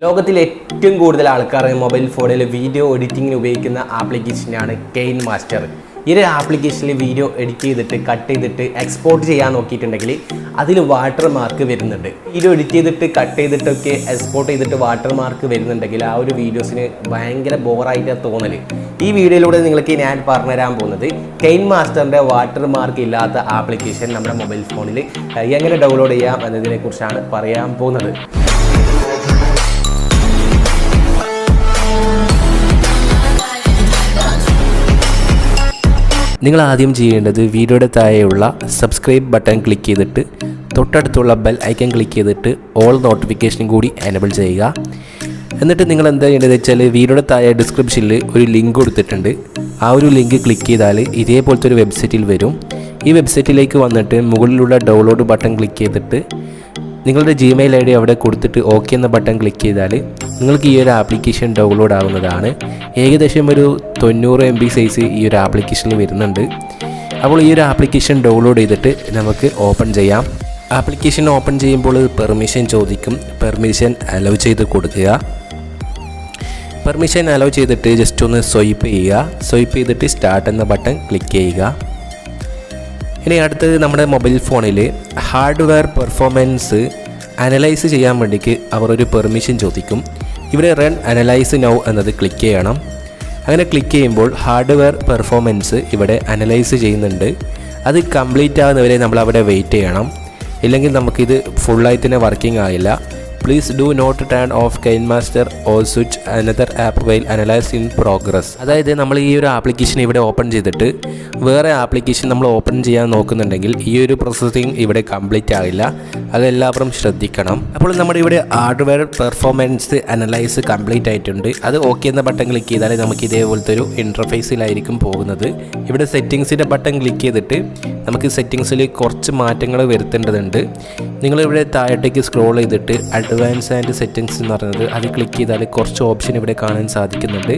ലോകത്തിൽ ഏറ്റവും കൂടുതൽ ആൾക്കാർ മൊബൈൽ ഫോണിൽ വീഡിയോ എഡിറ്റിങ്ങിന് ഉപയോഗിക്കുന്ന ആപ്ലിക്കേഷനാണ് കെയിൻമാസ്റ്റർ. ഈ ഒരു ആപ്ലിക്കേഷനിൽ വീഡിയോ എഡിറ്റ് ചെയ്തിട്ട് കട്ട് ചെയ്തിട്ട് എക്സ്പോർട്ട് ചെയ്യാൻ നോക്കിയിട്ടുണ്ടെങ്കിൽ അതിൽ വാട്ടർ മാർക്ക് വരുന്നുണ്ട്. വീഡിയോ എഡിറ്റ് ചെയ്തിട്ട് കട്ട് ചെയ്തിട്ടൊക്കെ എക്സ്പോർട്ട് ചെയ്തിട്ട് വാട്ടർ മാർക്ക് വരുന്നുണ്ടെങ്കിൽ ആ ഒരു വീഡിയോസിന് ഭയങ്കര ബോറായിട്ട് തോന്നൽ. ഈ വീഡിയോയിലൂടെ നിങ്ങൾക്ക് ഞാൻ പറഞ്ഞുതരാൻ പോകുന്നത് കെയിൻമാസ്റ്ററിൻ്റെ വാട്ടർ മാർക്ക് ഇല്ലാത്ത ആപ്ലിക്കേഷൻ നമ്മുടെ മൊബൈൽ ഫോണിൽ എങ്ങനെ ഡൗൺലോഡ് ചെയ്യാം എന്നതിനെക്കുറിച്ചാണ് പറയാൻ പോകുന്നത്. നിങ്ങൾ ആദ്യം ചെയ്യേണ്ടത് വീഡിയോയുടെ താഴെയുള്ള സബ്സ്ക്രൈബ് ബട്ടൺ ക്ലിക്ക് ചെയ്തിട്ട് തൊട്ടടുത്തുള്ള ബെൽ ഐക്കൺ ക്ലിക്ക് ചെയ്തിട്ട് ഓൾ നോട്ടിഫിക്കേഷൻ കൂടി എനേബിൾ ചെയ്യുക. എന്നിട്ട് നിങ്ങൾ എന്താ ചെയ്യേണ്ടത് വെച്ചാൽ വീഡിയോയുടെ താഴെ ഡിസ്ക്രിപ്ഷനിൽ ഒരു ലിങ്ക് കൊടുത്തിട്ടുണ്ട്. ആ ഒരു ലിങ്ക് ക്ലിക്ക് ചെയ്താൽ ഇതേപോലത്തെ ഒരു വെബ്സൈറ്റിൽ വരും. ഈ വെബ്സൈറ്റിലേക്ക് വന്നിട്ട് മുകളിലുള്ള ഡൗൺലോഡ് ബട്ടൺ ക്ലിക്ക് ചെയ്തിട്ട് നിങ്ങളുടെ ജിമെയിൽ ഐ ഡി അവിടെ കൊടുത്തിട്ട് ഓക്കെ എന്ന ബട്ടൺ ക്ലിക്ക് ചെയ്താൽ നിങ്ങൾക്ക് ഈ ഒരു ആപ്ലിക്കേഷൻ ഡൗൺലോഡ് ആവുന്നതാണ്. ഏകദേശം ഒരു 90 MB സൈസ് ഈ ഒരു ആപ്ലിക്കേഷനിൽ വരുന്നുണ്ട്. അപ്പോൾ ഈ ഒരു ആപ്ലിക്കേഷൻ ഡൗൺലോഡ് ചെയ്തിട്ട് നമുക്ക് ഓപ്പൺ ചെയ്യാം. ആപ്ലിക്കേഷൻ ഓപ്പൺ ചെയ്യുമ്പോൾ പെർമിഷൻ ചോദിക്കും. പെർമിഷൻ അലോ ചെയ്ത് കൊടുക്കുക. പെർമിഷൻ അലോ ചെയ്തിട്ട് ജസ്റ്റ് ഒന്ന് സ്വൈപ്പ് ചെയ്യുക. സ്വൈപ്പ് ചെയ്തിട്ട് സ്റ്റാർട്ട് എന്ന ബട്ടൺ ക്ലിക്ക് ചെയ്യുക. ഇനി അടുത്തത് നമ്മുടെ മൊബൈൽ ഫോണിൽ ഹാർഡ്വെയർ പെർഫോമൻസ് അനലൈസ് ചെയ്യാൻ വേണ്ടിക്ക് അവർ ഒരു പെർമിഷൻ ചോദിക്കും. ഇവിടെ റൺ അനലൈസ് നൗ എന്നത് ക്ലിക്ക് ചെയ്യണം. അങ്ങനെ ക്ലിക്ക് ചെയ്യുമ്പോൾ ഹാർഡ്വെയർ പെർഫോമൻസ് ഇവിടെ അനലൈസ് ചെയ്യുന്നുണ്ട്. അത് കംപ്ലീറ്റ് ആകുന്നവരെ നമ്മൾ അവിടെ വെയിറ്റ് ചെയ്യണം. ഇല്ലെങ്കിൽ നമുക്കിത് ഫുള്ളായി തന്നെ വർക്കിംഗ് ആയില്ല. Please do not turn off KineMaster or switch another app while analyse in progress. അതായത് നമ്മൾ ഈ ഒരു ആപ്ലിക്കേഷൻ ഇവിടെ ഓപ്പൺ ചെയ്തിട്ട് വേറെ ആപ്ലിക്കേഷൻ നമ്മൾ ഓപ്പൺ ചെയ്യാൻ നോക്കുന്നുണ്ടെങ്കിൽ ഈ ഒരു പ്രോസസ്സിങ് ഇവിടെ കംപ്ലീറ്റ് ആകില്ല. അതെല്ലാവരും ശ്രദ്ധിക്കണം. അപ്പോൾ നമ്മുടെ ഇവിടെ ഹാർഡ്വെയർ പെർഫോമൻസ് അനലൈസ് കംപ്ലീറ്റ് ആയിട്ടുണ്ട്. അത് ഓക്കെ എന്ന ബട്ടൺ ക്ലിക്ക് ചെയ്താൽ നമുക്ക് ഇതേപോലത്തെ ഒരു ഇൻ്റർഫേസിലായിരിക്കും പോകുന്നത്. ഇവിടെ സെറ്റിങ്സിൻ്റെ ബട്ടൺ ക്ലിക്ക് ചെയ്തിട്ട് നമുക്ക് സെറ്റിങ്സിൽ കുറച്ച് മാറ്റങ്ങൾ വരുത്തേണ്ടതുണ്ട്. നിങ്ങളിവിടെ താഴോട്ടേക്ക് സ്ക്രോൾ ചെയ്തിട്ട് അഡ്വാൻസ് ആൻഡ് സെറ്റിങ്സ് എന്ന് പറയുന്നത് അത് ക്ലിക്ക് ചെയ്താൽ കുറച്ച് ഓപ്ഷൻ ഇവിടെ കാണാൻ സാധിക്കുന്നുണ്ട്.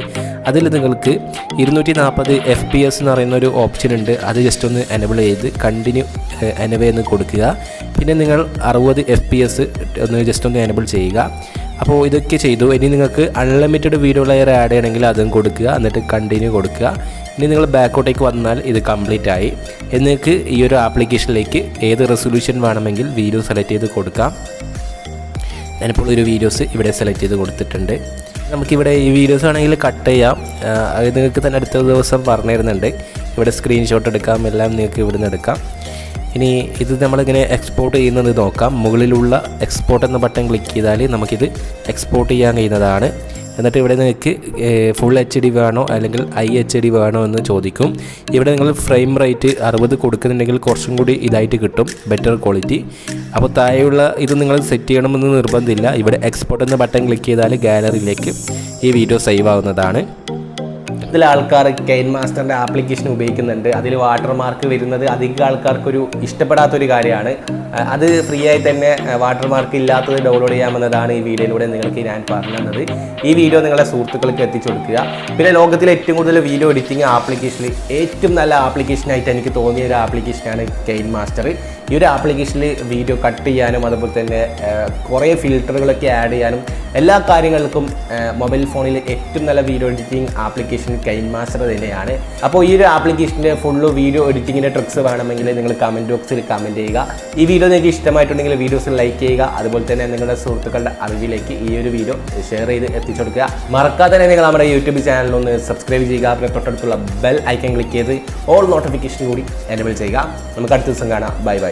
അതിൽ നിങ്ങൾക്ക് 240 FPS എന്ന് പറയുന്ന ഒരു ഓപ്ഷൻ ഉണ്ട്. അത് ജസ്റ്റ് ഒന്ന് എനേബിൾ ചെയ്ത് കണ്ടിന്യൂ എനേബിൾ എന്ന് കൊടുക്കുക. പിന്നെ നിങ്ങൾ 60 FPS ഒന്ന് ജസ്റ്റ് ഒന്ന് എനേബിൾ ചെയ്യുക. അപ്പോൾ ഇതൊക്കെ ചെയ്തു. ഇനി നിങ്ങൾക്ക് അൺലിമിറ്റഡ് വീഡിയോ ലെയർ ആഡ് ചെയ്യണമെങ്കിൽ അതും കൊടുക്കുക. എന്നിട്ട് കണ്ടിന്യൂ കൊടുക്കുക. ഇനി നിങ്ങൾ ബാക്കോട്ടേക്ക് വന്നാൽ ഇത് കംപ്ലീറ്റ് ആയി. നിങ്ങൾക്ക് ഈ ഒരു ആപ്ലിക്കേഷനിലേക്ക് ഏത് റെസൊല്യൂഷൻ വേണമെങ്കിൽ വീഡിയോ സെലക്ട് ചെയ്ത് കൊടുക്കാം. ഞാനിപ്പോൾ ഒരു വീഡിയോസ് ഇവിടെ സെലക്ട് ചെയ്ത് കൊടുത്തിട്ടുണ്ട്. നമുക്കിവിടെ ഈ വീഡിയോസ് ആണെങ്കിൽ കട്ട് ചെയ്യാം. അത് നിങ്ങൾക്ക് തന്നെ അടുത്ത ദിവസം പറഞ്ഞു തരുന്നുണ്ട്. ഇവിടെ സ്ക്രീൻഷോട്ട് എടുക്കാം, എല്ലാം നിങ്ങൾക്ക് ഇവിടെ നിന്ന് എടുക്കാം. ഇനി ഇത് നമ്മളിങ്ങനെ എക്സ്പോർട്ട് ചെയ്യുന്നത് നോക്കാം. മുകളിലുള്ള എക്സ്പോർട്ട് എന്ന ബട്ടൺ ക്ലിക്ക് ചെയ്താൽ നമുക്കിത് എക്സ്പോർട്ട് ചെയ്യാൻ കഴിയുന്നതാണ്. എന്നിട്ട് ഇവിടെ നിങ്ങൾക്ക് ഫുൾ HD വേണോ അല്ലെങ്കിൽ IHD വേണോ എന്ന് ചോദിക്കും. ഇവിടെ നിങ്ങൾ ഫ്രെയിം റേറ്റ് 60 കൊടുക്കുന്നുണ്ടെങ്കിൽ കുറച്ചും കൂടി ഇതായിട്ട് കിട്ടും, ബെറ്റർ ക്വാളിറ്റി. അപ്പോൾ താഴെയുള്ള ഇത് നിങ്ങൾ സെറ്റ് ചെയ്യണമെന്ന് നിർബന്ധമില്ല. ഇവിടെ എക്സ്പോർട്ട് എന്ന ബട്ടൺ ക്ലിക്ക് ചെയ്താൽ ഗാലറിയിലേക്ക് ഈ വീഡിയോ സേവ് ആവുന്നതാണ്. ഇതിൽ ആൾക്കാർ കെയിൻമാസ്റ്ററിൻ്റെ ആപ്ലിക്കേഷൻ ഉപയോഗിക്കുന്നുണ്ട്. അതിൽ വാട്ടർ മാർക്ക് വരുന്നത് അധികം ആൾക്കാർക്കൊരു ഇഷ്ടപ്പെടാത്തൊരു കാര്യമാണ്. അത് ഫ്രീ ആയി തന്നെ വാട്ടർ മാർക്ക് ഇല്ലാത്തത് ഡൗൺലോഡ് ചെയ്യാമെന്നതാണ് ഈ വീഡിയോയിലൂടെ നിങ്ങൾക്ക് ഞാൻ പറഞ്ഞു തന്നത്. ഈ വീഡിയോ നിങ്ങളുടെ സുഹൃത്തുക്കൾക്ക് എത്തിച്ചു കൊടുക്കുക. പിന്നെ ലോകത്തിലെ ഏറ്റവും കൂടുതൽ വീഡിയോ എഡിറ്റിംഗ് ആപ്ലിക്കേഷനിൽ ഏറ്റവും നല്ല ആപ്ലിക്കേഷനായിട്ട് എനിക്ക് തോന്നിയ ഒരു ആപ്ലിക്കേഷനാണ് കെയിൻമാസ്റ്റർ. ഈ ഒരു ആപ്ലിക്കേഷനിൽ വീഡിയോ കട്ട് ചെയ്യാനും അതുപോലെ തന്നെ കുറേ ഫിൽറ്ററുകളൊക്കെ ആഡ് ചെയ്യാനും എല്ലാ കാര്യങ്ങൾക്കും മൊബൈൽ ഫോണിൽ ഏറ്റവും നല്ല വീഡിയോ എഡിറ്റിംഗ് ആപ്ലിക്കേഷൻ കെയിൻമാസ്റ്റർ തന്നെയാണ്. അപ്പോൾ ഈ ഒരു ആപ്ലിക്കേഷൻ്റെ ഫുള്ള് വീഡിയോ എഡിറ്റിങ്ങിൻ്റെ ട്രിക്സ് വേണമെങ്കിൽ നിങ്ങൾ കമൻറ്റ് ബോക്സിൽ കമൻറ്റ് ചെയ്യുക. ഈ വീഡിയോ നിങ്ങൾക്ക് ഇഷ്ടമായിട്ടുണ്ടെങ്കിൽ വീഡിയോസ് ലൈക്ക് ചെയ്യുക. അതുപോലെ തന്നെ നിങ്ങളുടെ സുഹൃത്തുക്കളുടെ അറിവിലേക്ക് ഈ ഒരു വീഡിയോ ഷെയർ ചെയ്ത് എത്തിച്ചു കൊടുക്കുക. മറക്കാതെ തന്നെ നിങ്ങൾ നമ്മുടെ യൂട്യൂബ് ചാനലൊന്ന് സബ്സ്ക്രൈബ് ചെയ്യുക. പിന്നെ തൊട്ടടുത്തുള്ള ബെൽ ഐക്കൺ ക്ലിക്ക് ചെയ്ത് ഓൾ നോട്ടിഫിക്കേഷൻ കൂടി എനേബിൾ ചെയ്യുക. നമുക്ക് അടുത്ത ദിവസം കാണാം. Bye bye.